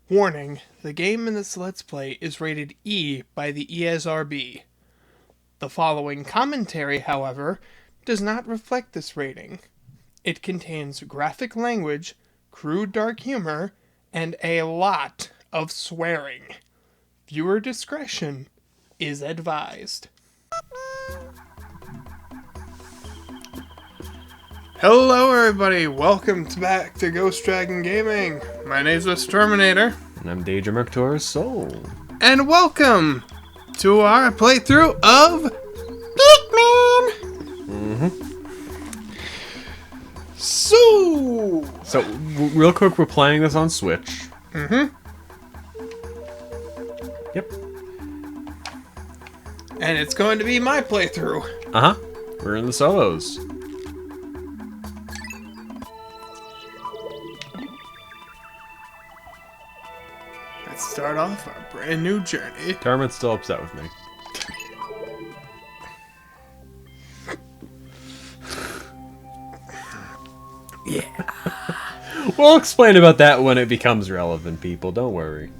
Warning, the game in this Let's Play is rated E by the ESRB. The following commentary, however, does not reflect this rating. It contains graphic language, crude dark humor, and a lot of swearing. Viewer discretion is advised. Hello everybody, welcome back to Ghost Dragon Gaming. My name's Mr. Terminator. And I'm Daedra Merctor's Soul. And welcome to our playthrough of Pikmin! So, real quick, we're playing this on Switch. Yep. And it's going to be my playthrough. We're in the solos. Let's start off our brand new journey. Termin's still upset with me. Yeah. We'll explain about that when it becomes relevant, people. Don't worry.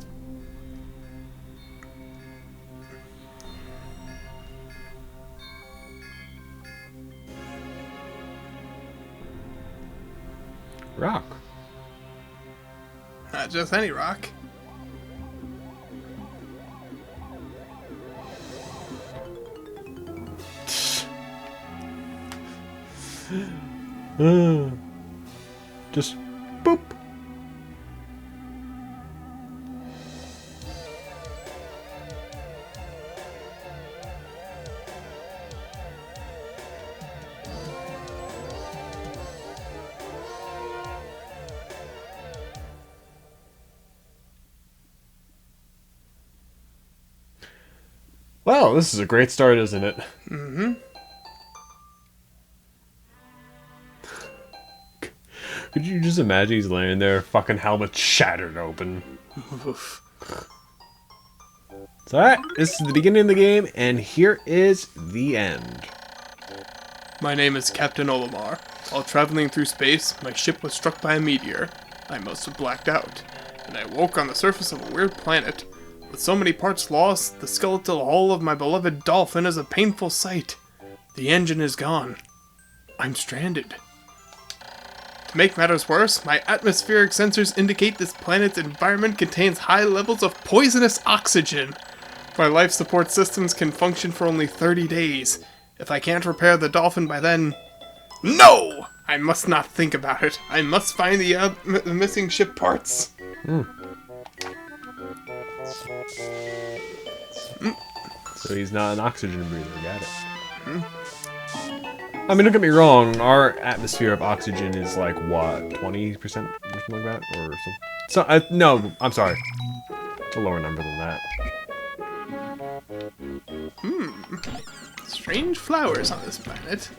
Rock. Not just any rock. Just boop. Well, this is a great start, isn't it? Could you just imagine he's laying there, fucking helmet shattered open? So alright, this is the beginning of the game, and here is the end. My name is Captain Olimar. While traveling through space, my ship was struck by a meteor. I must have blacked out, and I woke on the surface of a weird planet. With so many parts lost, the skeletal hull of my beloved dolphin is a painful sight. The engine is gone. I'm stranded. To make matters worse, my atmospheric sensors indicate this planet's environment contains high levels of poisonous oxygen. My life support systems can function for only 30 days. If I can't repair the dolphin by then... No! I must not think about it. I must find the missing ship parts. So he's not an oxygen breather, got it. I mean, don't get me wrong, our atmosphere of oxygen is like, what, 20% or something like that? Or something? No, I'm sorry. It's a lower number than that. Strange flowers on this planet.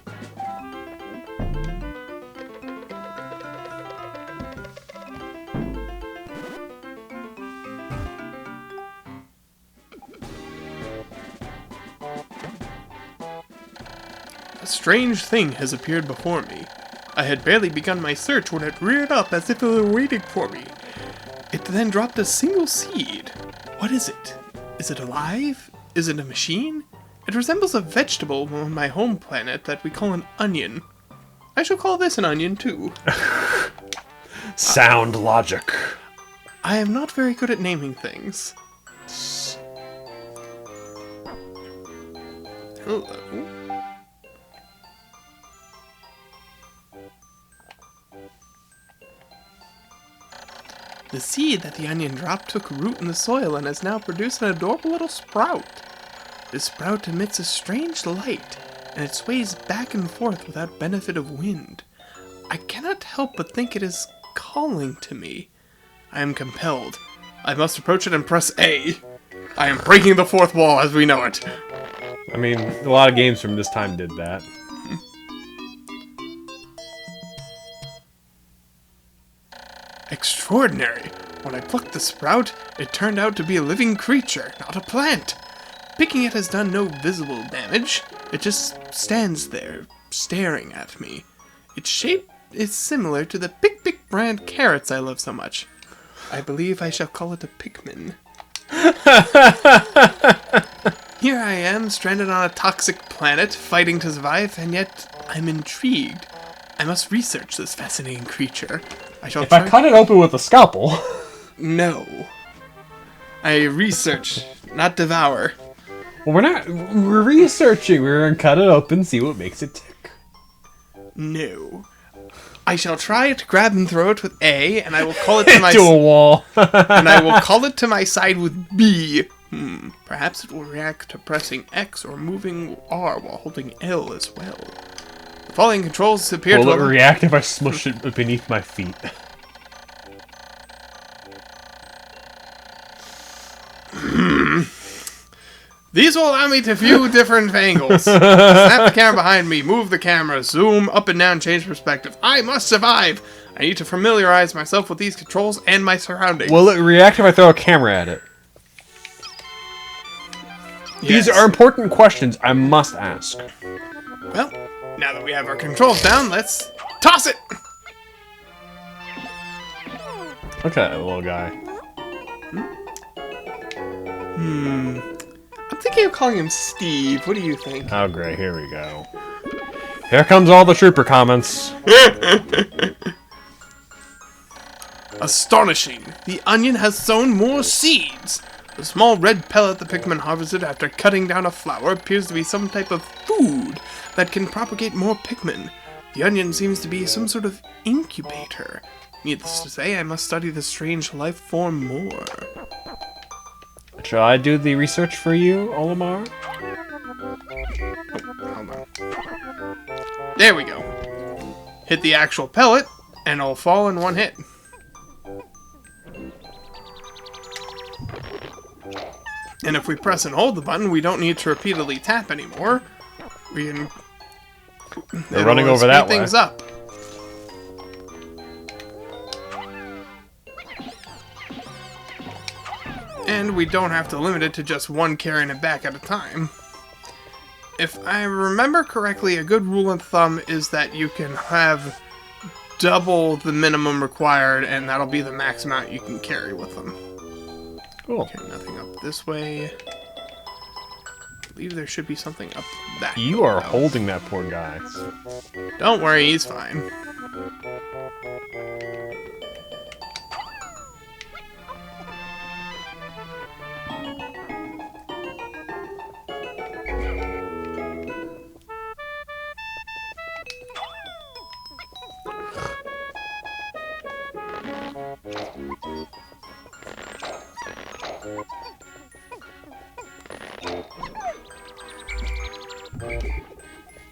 A strange thing has appeared before me. I had barely begun my search when it reared up as if it were waiting for me. It then dropped a single seed. What is it? Is it alive? Is it a machine? It resembles a vegetable on my home planet that we call an onion. I shall call this an onion too. Sound logic. I am not very good at naming things. Hello. The seed that the onion dropped took root in the soil and has now produced an adorable little sprout. This sprout emits a strange light, and it sways back and forth without benefit of wind. I cannot help but think it is calling to me. I am compelled. I must approach it and press A. I am breaking the fourth wall as we know it. I mean, a lot of games from this time did that. Extraordinary. When I plucked the sprout, it turned out to be a living creature, not a plant. Picking it has done no visible damage. It just stands there, staring at me. Its shape is similar to the Pick brand carrots I love so much. I believe I shall call it a Pikmin. Here I am, stranded on a toxic planet, fighting to survive, and yet I'm intrigued. I must research this fascinating creature. I shall If I cut it open with a scalpel... No. I research, not devour. Well, we're researching. We're gonna cut it open, see what makes it tick. No. I shall try to grab and throw it with A, and I will call it to my... to a wall. and I will call it to my side with B. Perhaps it will react to pressing X or moving R while holding L as well. The following controls appear Will to... it react if I smush it beneath my feet? These will allow me to view different angles. Snap the camera behind me, move the camera, zoom up and down, change perspective. I must survive! I need to familiarize myself with these controls and my surroundings. Will it react if I throw a camera at it? Yes. These are important questions I must ask. Well, now that we have our controls down, let's toss it! Look at that little guy. I'm thinking of calling him Steve. What do you think? Oh, great. Here we go. Here comes all the trooper comments. Astonishing! The onion has sown more seeds! The small red pellet the Pikmin harvested after cutting down a flower appears to be some type of food that can propagate more Pikmin. The onion seems to be some sort of incubator. Needless to say, I must study this strange life form more. Shall I do the research for you, Olimar? Hold on. There we go. Hit the actual pellet, and it'll fall in one hit. And if we press and hold the button, we don't need to repeatedly tap anymore. We can... They're running over that way. Things up. And we don't have to limit it to just one carrying it back at a time. If I remember correctly, a good rule of thumb is that you can have double the minimum required, and that'll be the max amount you can carry with them. Cool. Okay, nothing up this way. I believe there should be something up that You are holding that poor guy. Don't worry, he's fine.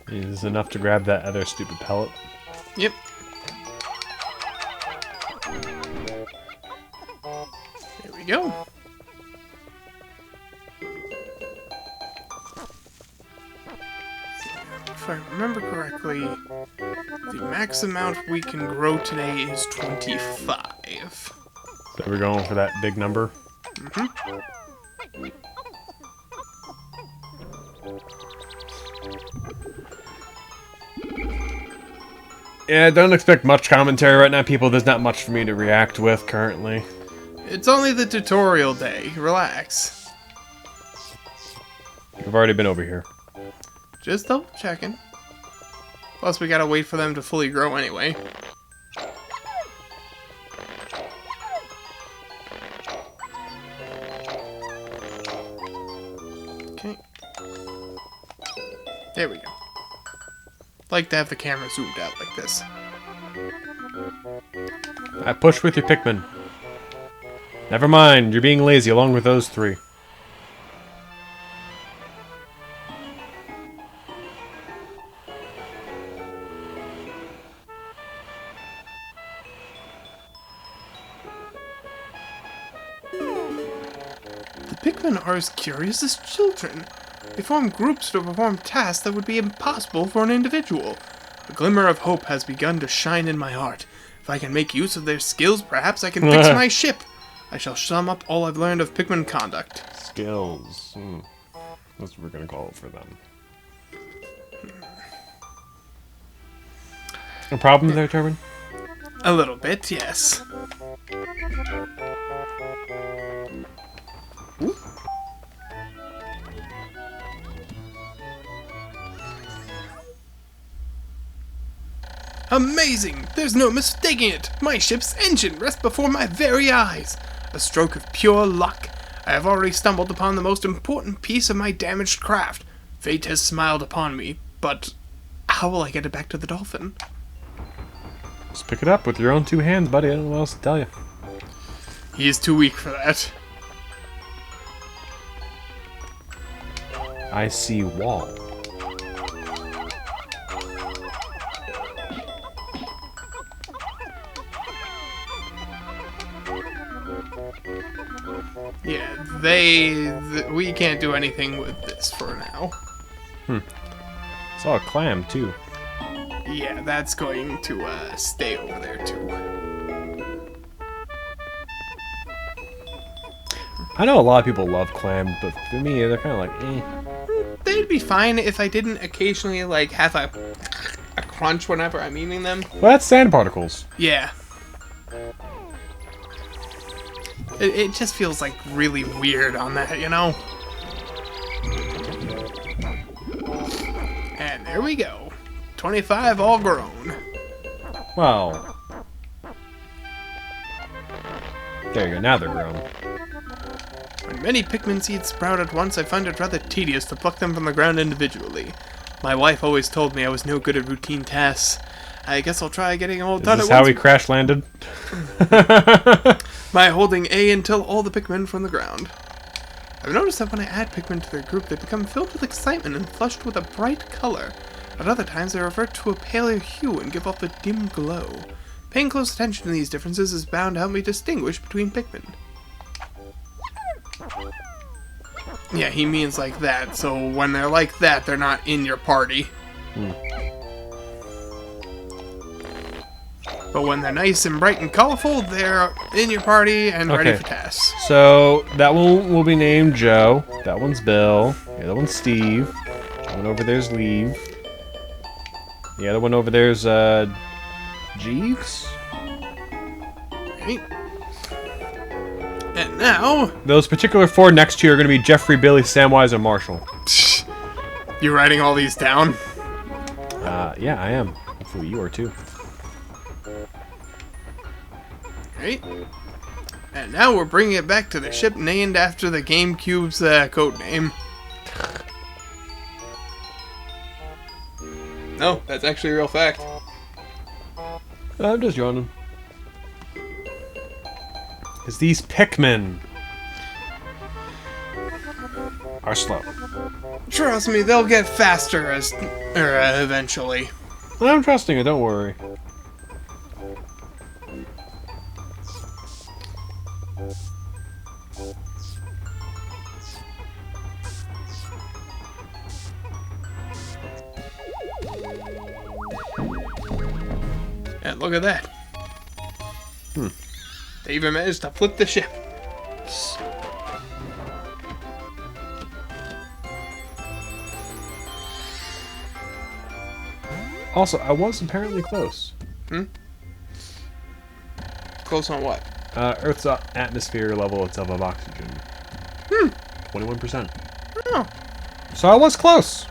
Is this enough to grab that other stupid pellet? Yep. There we go. If I remember correctly, the max amount we can grow today is 25. So we're going for that big number? Mm-hmm. Yeah, don't expect much commentary right now, people. There's not much for me to react with currently. It's only the tutorial day. Relax. We've already been over here. Just double checking. Plus, we gotta wait for them to fully grow anyway. Okay. There we go. Like to have the camera zoomed out like this. I push with your Pikmin. Never mind, you're being lazy along with those three. The Pikmin are as curious as children. They form groups to perform tasks that would be impossible for an individual. A glimmer of hope has begun to shine in my heart. If I can make use of their skills, perhaps I can fix my ship. I shall sum up all I've learned of Pikmin conduct. Skills. That's what we're gonna call it for them. A problem there, Termin? A little bit, yes. Ooh. Amazing! There's no mistaking it! My ship's engine rests before my very eyes! A stroke of pure luck. I have already stumbled upon the most important piece of my damaged craft. Fate has smiled upon me, but how will I get it back to the dolphin? Just pick it up with your own 2 hands, buddy. I don't know what else to tell you. He is too weak for that. I see wall. Yeah, we can't do anything with this for now. Saw a clam too. Yeah, that's going to stay over there too. I know a lot of people love clam, but for me, they're kind of like, eh. They'd be fine if I didn't occasionally like have a crunch whenever I'm eating them. Well, that's sand particles. Yeah. It just feels like really weird on that, you know? And there we go. 25 all grown. Well. There you go, now they're grown. When many Pikmin seeds sprout at once, I find it rather tedious to pluck them from the ground individually. My wife always told me I was no good at routine tasks. I guess I'll try getting them all done at once. Is this how we crash landed? By holding A until all the Pikmin from the ground. I've noticed that when I add Pikmin to their group, they become filled with excitement and flushed with a bright color. At other times, they revert to a paler hue and give off a dim glow. Paying close attention to these differences is bound to help me distinguish between Pikmin. Yeah, he means like that, so when they're like that, they're not in your party. But when they're nice and bright and colorful, they're in your party and ready for tasks. So, that one will be named Joe. That one's Bill. The other one's Steve. That one over there's Leave. The other one over there's, Jeeves? Right. And now... Those particular 4 next to you are going to be Jeffrey, Billy, Samwise, and Marshall. You writing all these down? Yeah, I am. Hopefully you are too. Right. And now we're bringing it back to the ship named after the GameCube's code name. No, that's actually a real fact. I'm just yawning. Because these Pikmin are slow. Trust me, they'll get faster eventually. I'm trusting it, don't worry. And look at that. They even managed to flip the ship. Also, I was apparently close. Close on what? Earth's atmosphere level itself of oxygen. 21%. Oh, So I was close.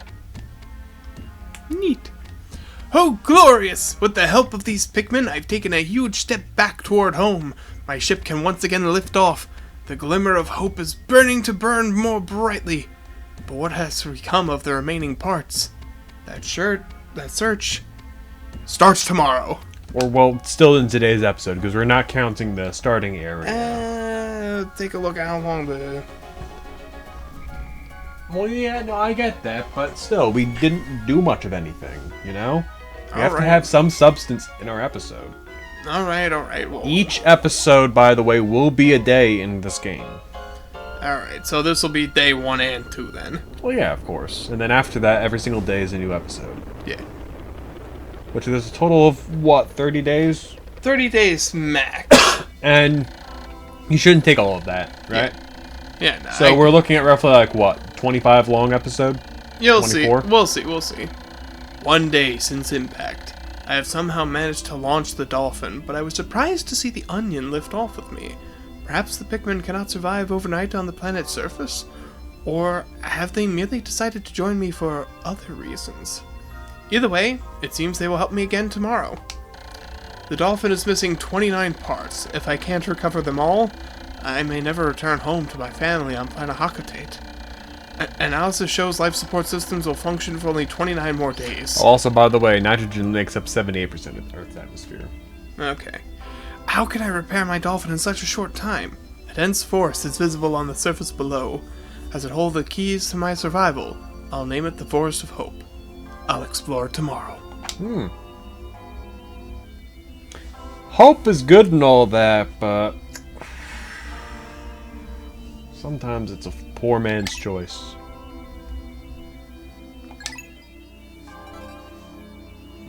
neat. Oh, glorious! With the help of these Pikmin, I've taken a huge step back toward home. My ship can once again lift off. The glimmer of hope is burning to burn more brightly. But what has become of the remaining parts? That search starts tomorrow. Or, well, still in today's episode, because we're not counting the starting area. Take a look at how long the... Well, yeah, no, I get that, but still, we didn't do much of anything, you know? We have to have some substance in our episode. Alright, well... Each episode, by the way, will be a day in this game. Alright, so this will be day 1 and 2 then. Well, yeah, of course. And then after that, every single day is a new episode. Yeah. Which is a total of, what, 30 days? 30 days max. And you shouldn't take all of that, right? Yeah, no, So we're looking at roughly, like, what, 25 long episode? You'll 24? see. We'll see. 1 day since impact. I have somehow managed to launch the dolphin, but I was surprised to see the onion lift off with me. Perhaps the Pikmin cannot survive overnight on the planet's surface? Or have they merely decided to join me for other reasons? Either way, it seems they will help me again tomorrow. The dolphin is missing 29 parts. If I can't recover them all, I may never return home to my family on planet Hakatate. Analysis shows life support systems will function for only 29 more days. Also, by the way, nitrogen makes up 78% of Earth's atmosphere. Okay. How can I repair my dolphin in such a short time? A dense forest is visible on the surface below. As it holds the keys to my survival, I'll name it the Forest of Hope. I'll explore tomorrow. Hope is good and all that, but sometimes it's a poor man's choice.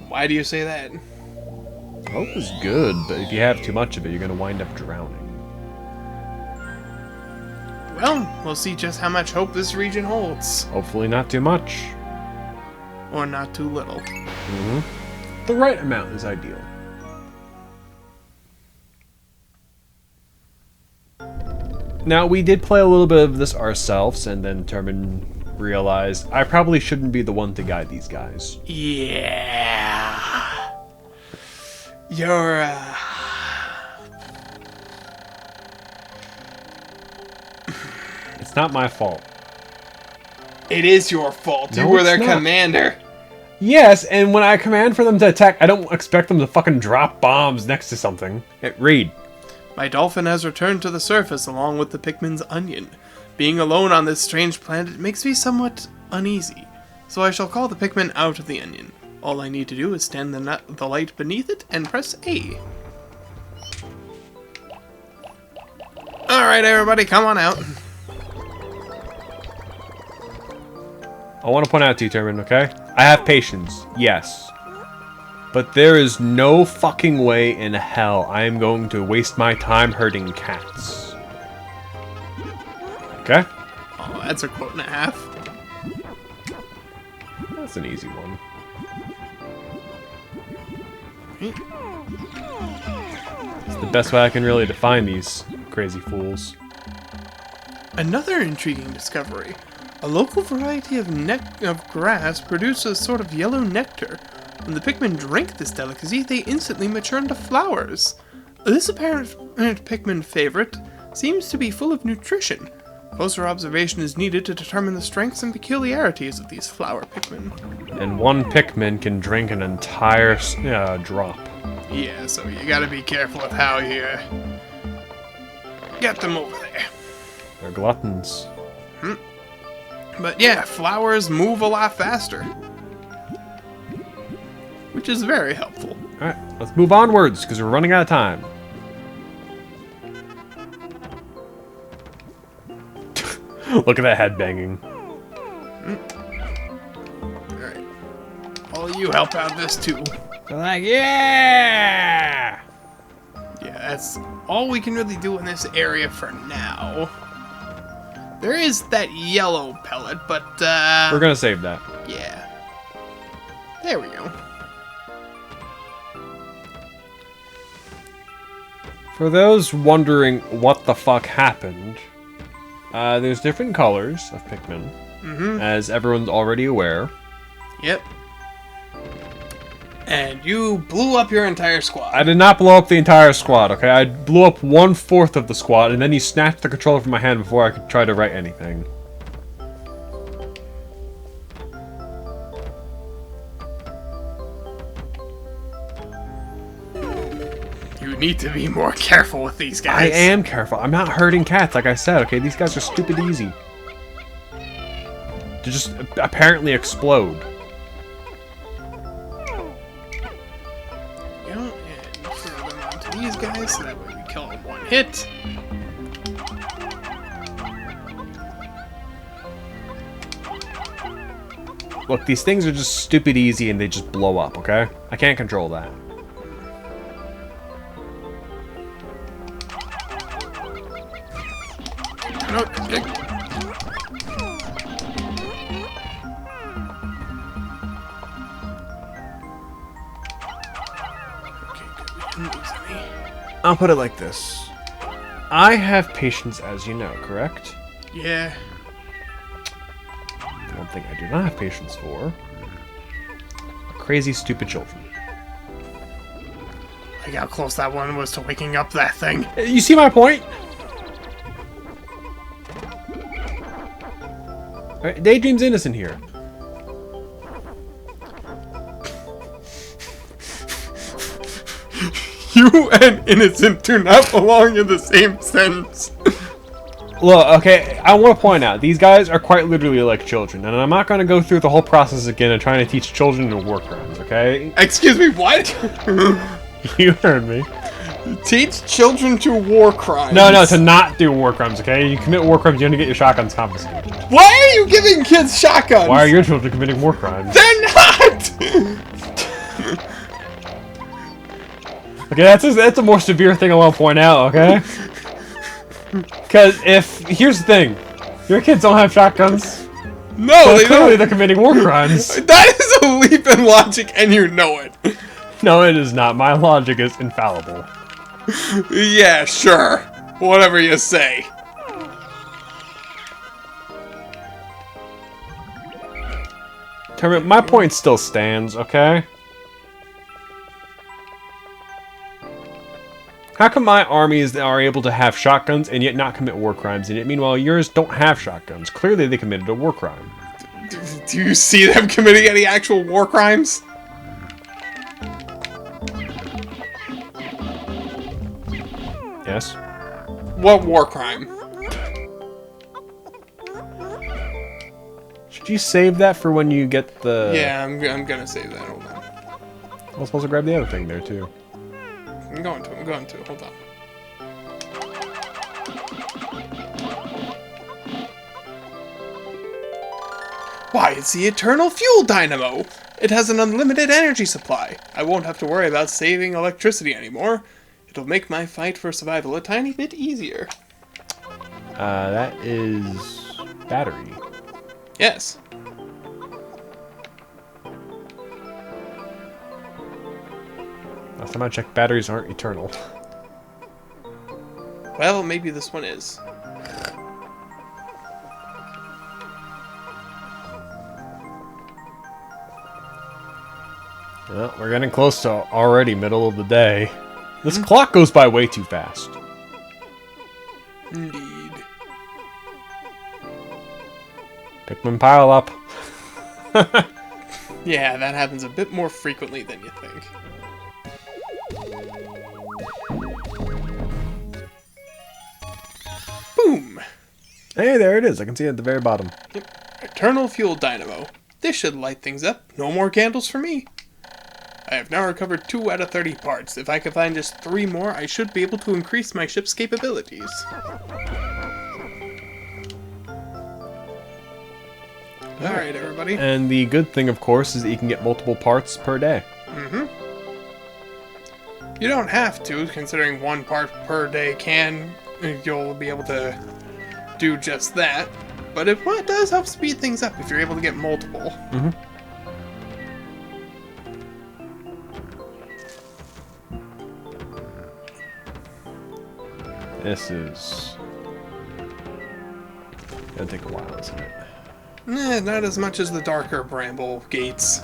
Why do you say that? Hope is good, but if you have too much of it, you're gonna wind up drowning. Well, we'll see just how much hope this region holds. Hopefully not too much. Or not too little. The right amount is ideal. Now, we did play a little bit of this ourselves, and then Termin realized I probably shouldn't be the one to guide these guys. Yeah. You're, It's not my fault. It is your fault. No, You were their it's not. commander. Yes, and when I command for them to attack, I don't expect them to fucking drop bombs next to something. Hey, read. My dolphin has returned to the surface along with the Pikmin's onion. Being alone on this strange planet makes me somewhat uneasy, so I shall call the Pikmin out of the onion. All I need to do is stand the light beneath it and press A. Alright everybody, come on out. I want to point out to you, Termin, okay? I have patience, yes. But there is no fucking way in hell I am going to waste my time hurting cats. Okay? Oh, that's a quote and a half. That's an easy one. It's the best way I can really define these crazy fools. Another intriguing discovery. A local variety of grass produces a sort of yellow nectar. When the Pikmin drink this delicacy, they instantly mature into flowers. This apparent Pikmin favorite seems to be full of nutrition. Closer observation is needed to determine the strengths and peculiarities of these flower Pikmin. And one Pikmin can drink an entire drop. Yeah, so you gotta be careful with how you get them over there. They're gluttons. But yeah, flowers move a lot faster. Which is very helpful. Alright, let's move onwards, because we're running out of time. Look at that head banging. Alright. All you help out this too. They're like, yeah! Yeah, that's all we can really do in this area for now. There is that yellow pellet, but We're gonna save that. yeah. There we go. For those wondering what the fuck happened, there's different colors of Pikmin, as everyone's already aware. Yep. And you blew up your entire squad. I did not blow up the entire squad, okay? I blew up 1/4 of the squad, and then he snatched the controller from my hand before I could try to write anything. You need to be more careful with these guys. I am careful. I'm not hurting cats, like I said, okay? These guys are stupid easy. To just apparently explode. You know, and throw them onto these guys, so that way we kill them one hit. Look, these things are just stupid easy and they just blow up, okay? I can't control that. I'll put it like this. I have patience, as you know, correct? Yeah. The one thing I do not have patience for are crazy, stupid children. Like how close that one was to waking up that thing. You see my point? Alright, Daydream's innocent here. You and innocent do not belong in the same sentence. Look, okay, I want to point out, these guys are quite literally like children, and I'm not going to go through the whole process again of trying to teach children to war crimes, okay? Excuse me, what? You heard me. Teach children to war crimes. No, to not do war crimes, okay? You commit war crimes, you're going to get your shotguns confiscated. Why are you giving kids shotguns? Why are your children committing war crimes? They're not! Okay, that's a more severe thing I want to point out, okay? Because here's the thing, your kids don't have shotguns. No, So they clearly don't. they're committing war crimes. That is a leap in logic, and you know it. No, it is not. My logic is infallible. Yeah, sure. Whatever you say. Termin, my point still stands, okay? How come my armies are able to have shotguns and yet not commit war crimes, and yet meanwhile yours don't have shotguns? Clearly they committed a war crime. Do you see them committing any actual war crimes? Yes? What war crime? Should you save that for when you get the... Yeah, I'm gonna save that. Hold on. I was supposed to grab the other thing there, too. I'm going to. Hold on. Why, it's the Eternal Fuel Dynamo! It has an unlimited energy supply. I won't have to worry about saving electricity anymore. It'll make my fight for survival a tiny bit easier. That is... battery. Yes. Last time I checked, batteries aren't eternal. Well, maybe this one is. Well, we're getting close to already middle of the day. This clock goes by way too fast. Indeed. Pikmin pile up. Yeah, that happens a bit more frequently than you think. Boom! Hey, there it is. I can see it at the very bottom. Eternal Fuel Dynamo. This should light things up. No more candles for me. I have now recovered 2 out of 30 parts. If I can find just 3 more, I should be able to increase my ship's capabilities. Alright, everybody. And the good thing, of course, is that you can get multiple parts per day. Mm-hmm. You don't have to, considering 1 part per day you'll be able to do just that. But it does help speed things up if you're able to get multiple. Mm-hmm. This is gonna take a while, isn't it? Nah, not as much as the darker Bramble gates.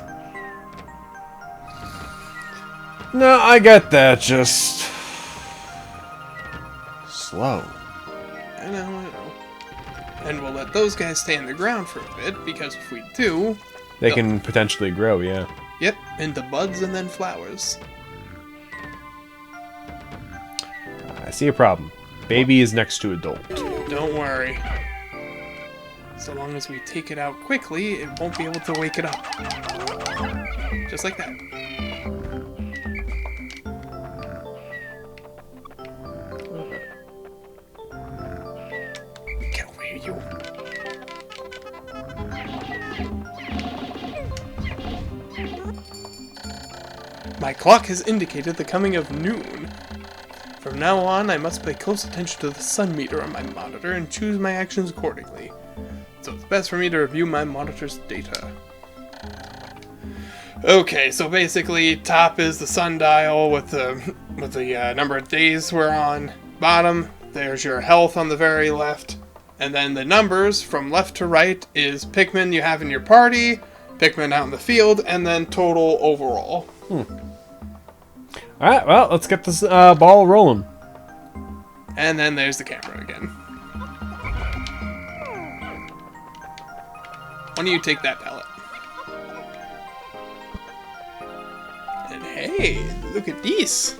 No, I get that. Just slow. I know. And we'll let those guys stay in the ground for a bit, because if we do... They can potentially grow, yeah. Yep, into buds and then flowers. I see a problem. Baby is next to adult. Don't worry. So long as we take it out quickly, it won't be able to wake it up. Just like that. Get over here, you. My clock has indicated the coming of noon. From now on, I must pay close attention to the sun meter on my monitor and choose my actions accordingly. So it's best for me to review my monitor's data. Okay, so basically, top is the sundial with the number of days we're on. Bottom, there's your health on the very left, and then the numbers from left to right is Pikmin you have in your party, Pikmin out in the field, and then total overall. Alright, well, let's get this ball rolling. And then there's the camera again. Why don't you take that pallet? And hey, look at these.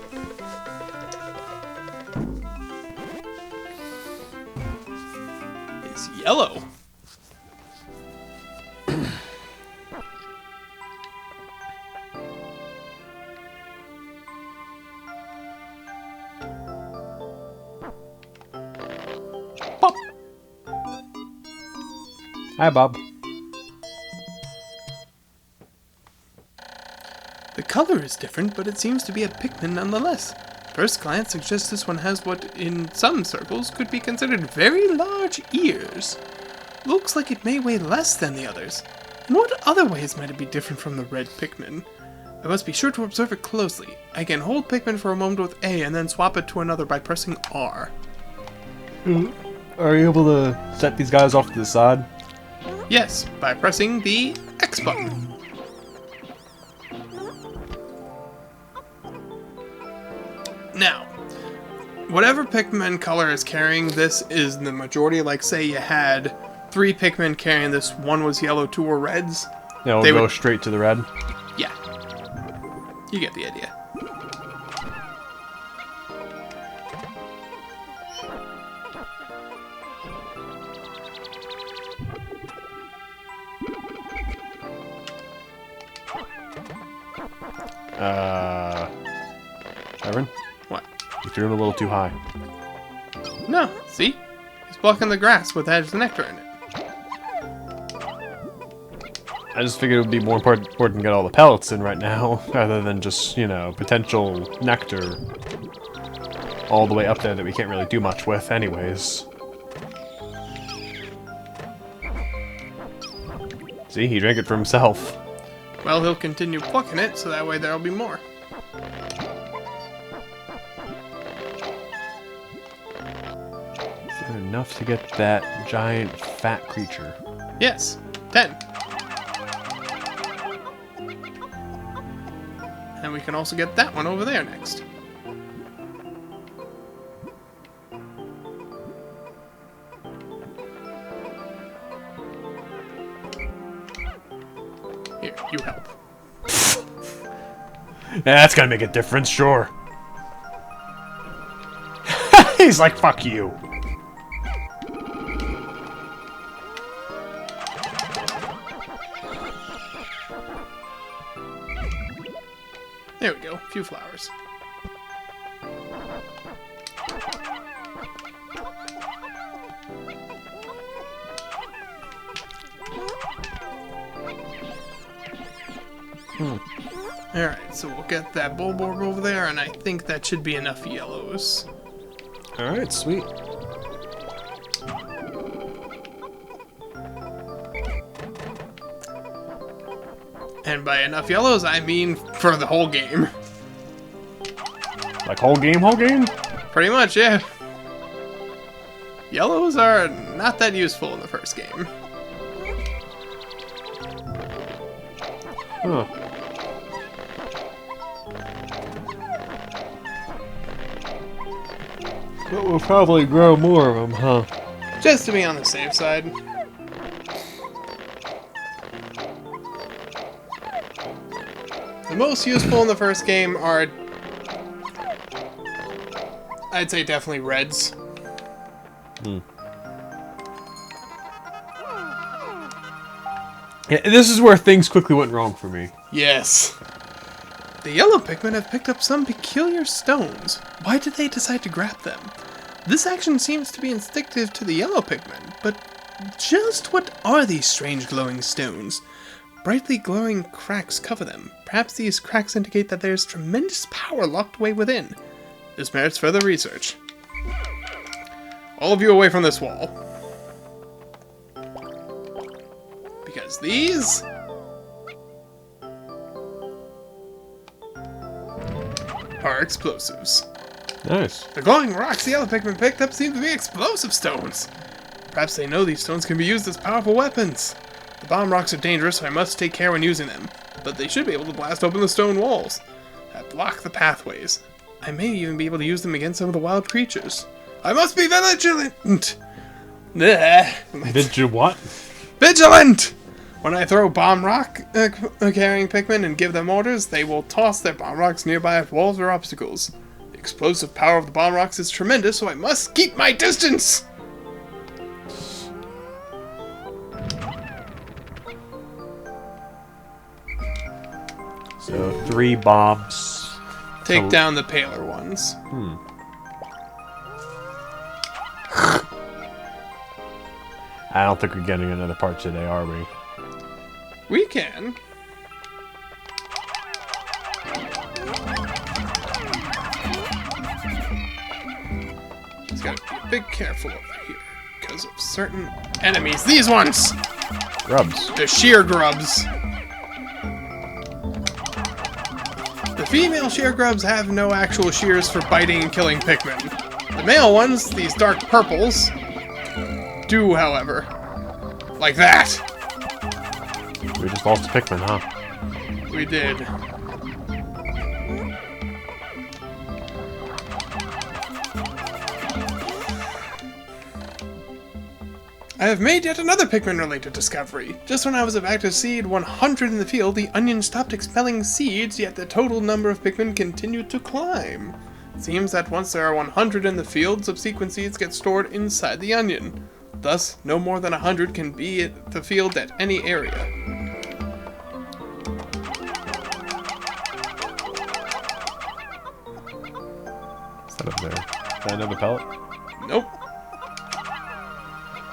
It's yellow. Pop. Hi, Bob. The color is different, but it seems to be a Pikmin nonetheless. First glance suggests this one has what, in some circles, could be considered very large ears. Looks like it may weigh less than the others. In what other ways might it be different from the red Pikmin? I must be sure to observe it closely. I can hold Pikmin for a moment with A and then swap it to another by pressing R. Are you able to set these guys off to the side? Yes, by pressing the X button. Now, whatever Pikmin color is carrying this is the majority. Like, say you had 3 Pikmin carrying this, 1 was yellow, 2 were reds. Yeah, we'll go straight to the red. Yeah. You get the idea. Evan? What? You threw him a little too high. No, see? He's blocking the grass with that nectar in it. I just figured it would be more important to get all the pellets in right now, rather than just, you know, potential nectar all the way up there that we can't really do much with anyways. See, he drank it for himself. Well, he'll continue plucking it, so that way there'll be more. Is there enough to get that giant fat creature? Yes, 10. And we can also get that one over there next. Here, you help. Yeah, that's gonna make a difference, sure. He's like, fuck you. There we go, a few flowers. Alright, so we'll get that Bulborg over there, and I think that should be enough yellows. Alright, sweet. And by enough yellows, I mean for the whole game. Like whole game, whole game? Pretty much, yeah. Yellows are not that useful in the first game. Huh. But we'll probably grow more of them, huh? Just to be on the safe side. The most useful in the first game are, I'd say, definitely reds. Yeah, this is where things quickly went wrong for me. Yes. The yellow Pikmin have picked up some peculiar stones. Why did they decide to grab them? This action seems to be instinctive to the yellow Pikmin, but just what are these strange glowing stones? Brightly glowing cracks cover them. Perhaps these cracks indicate that there's tremendous power locked away within. This merits further research. All of you away from this wall. Because these are explosives. Nice. The glowing rocks the other Pikmin picked up seem to be explosive stones. Perhaps they know these stones can be used as powerful weapons. The bomb rocks are dangerous, so I must take care when using them. But they should be able to blast open the stone walls that block the pathways. I may even be able to use them against some of the wild creatures. I must be vigilant! What? Vigilant! When I throw bomb rock carrying Pikmin and give them orders, they will toss their bomb rocks nearby walls or obstacles. The explosive power of the bomb rocks is tremendous, so I must keep my distance! So 3 bombs. Take down the paler ones. I don't think we're getting another part today, are we? We can. Just gotta be a bit careful over here because of certain enemies. These ones! Grubs. The sheer grubs. The female sheer grubs have no actual shears for biting and killing Pikmin. The male ones, these dark purples, do, however. Like that. We just lost a Pikmin, huh? We did. I have made yet another Pikmin-related discovery. Just when I was about to seed 100 in the field, the onion stopped expelling seeds, yet the total number of Pikmin continued to climb. It seems that once there are 100 in the field, subsequent seeds get stored inside the onion. Thus, no more than 100 can be at the field at any area. What's that up there? Is that another pellet? Nope.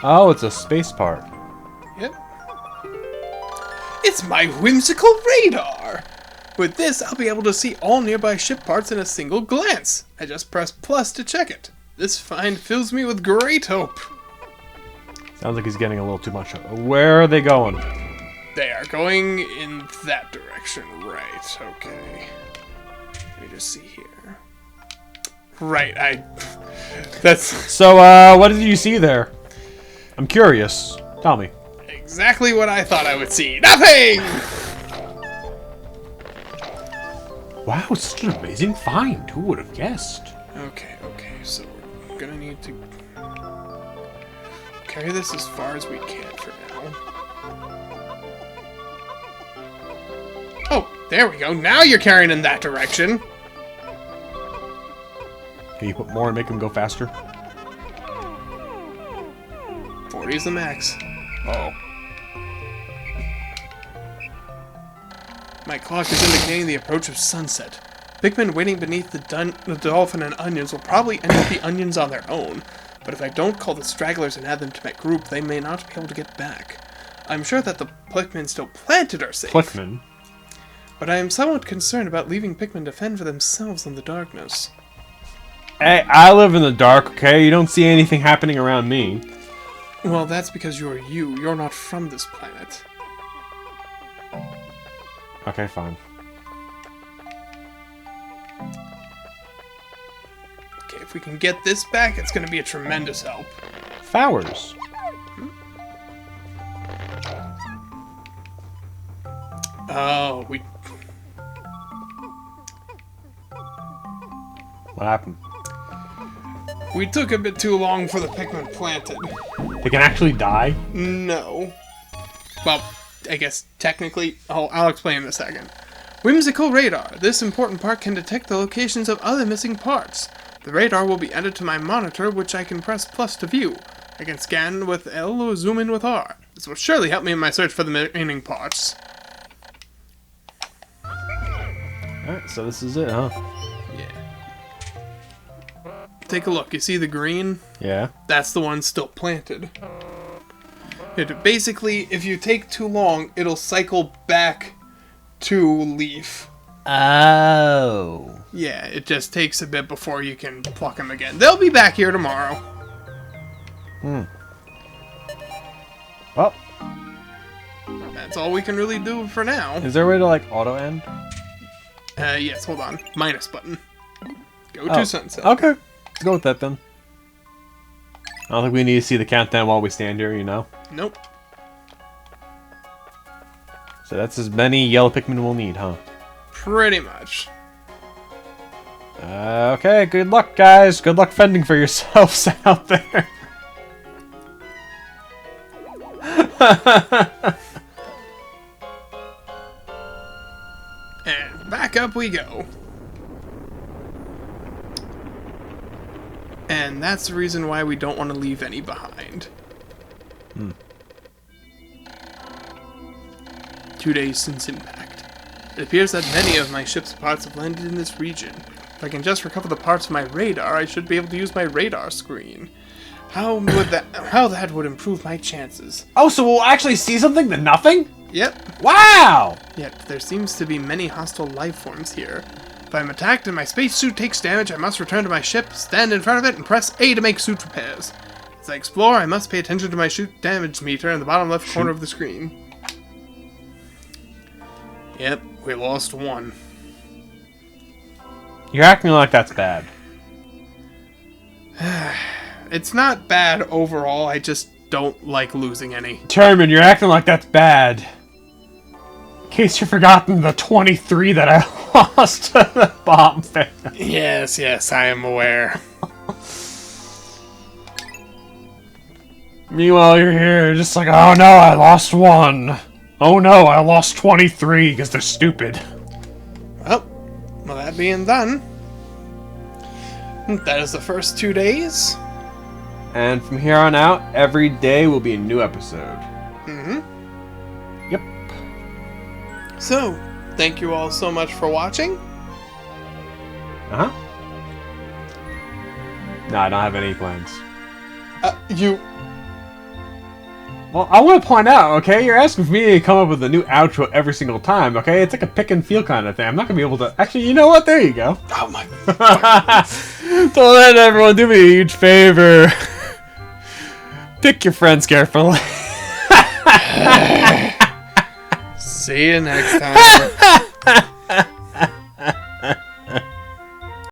Oh, it's a space part. Yep. It's my whimsical radar! With this, I'll be able to see all nearby ship parts in a single glance. I just press plus to check it. This find fills me with great hope. Sounds like he's getting a little too much. Where are they going? They are going in that direction, right? Okay. Let me just see here. Right, that's So, what did you see there? I'm curious. Tell me. exactly what I thought I would see. Nothing! Wow, it's such an amazing find. Who would have guessed? Okay, so we're gonna need to carry this as far as we can for now. Oh, there we go. Now you're carrying in that direction. Can you put more and make him go faster? 40 is the max. Uh-oh. My clock is indicating the approach of sunset. Pikmin waiting beneath the dolphin and onions will probably end up the onions on their own, but if I don't call the stragglers and add them to my group, they may not be able to get back. I'm sure that the Pikmin still planted are safe. Pikmin? But I am somewhat concerned about leaving Pikmin to fend for themselves in the darkness. Hey, I live in the dark, okay? You don't see anything happening around me. Well, that's because you're you. You're not from this planet. Okay, fine. Okay, if we can get this back, it's going to be a tremendous help. Flowers. Oh, we... What happened? We took a bit too long for the Pikmin planted. They can actually die? No. Well, I guess technically... I'll explain in a second. Whimsical radar. This important part can detect the locations of other missing parts. The radar will be added to my monitor, which I can press plus to view. I can scan with L or zoom in with R. This will surely help me in my search for the remaining parts. Alright, so this is it, huh? Yeah. Take a look. You see the green? Yeah. That's the one still planted. Basically, if you take too long, it'll cycle back to leaf. Oh. Yeah, it just takes a bit before you can pluck them again. They'll be back here tomorrow. Well. That's all we can really do for now. Is there a way to, like, auto-end? Yes, hold on. Minus button. Go to sunset. Okay. Let's go with that then. I don't think we need to see the countdown while we stand here, you know? Nope. So that's as many yellow Pikmin we'll need, huh? Pretty much. Okay, good luck, guys. Good luck fending for yourselves out there. And back up we go. And that's the reason why we don't want to leave any behind. 2 days since impact. It appears that many of my ship's parts have landed in this region. If I can just recover the parts of my radar, I should be able to use my radar screen. How that would improve my chances. Oh, so we'll actually see something then nothing? Yep. Wow! Yet, there seems to be many hostile life forms here. If I'm attacked and my spacesuit takes damage, I must return to my ship, stand in front of it, and press A to make suit repairs. As I explore, I must pay attention to my shoot damage meter in the bottom left corner of the screen. Yep, we lost one. You're acting like that's bad. It's not bad overall, I just don't like losing any. Termin, you're acting like that's bad. In case you've forgotten the 23 that I lost to the bomb fair. Yes, I am aware. Meanwhile, you're here just like, oh no, I lost one. Oh no, I lost 23 because they're stupid. Well, that being done, that is the first 2 days. And from here on out, every day will be a new episode. Yep. So, thank you all so much for watching. Uh-huh. No, I don't have any plans. Well, I want to point out, okay? You're asking for me to come up with a new outro every single time, okay? It's like a pick and feel kind of thing. I'm not going to be able to... Actually, you know what? There you go. Oh my... Don't let everyone do me a huge favor. Pick your friends carefully. See you next time.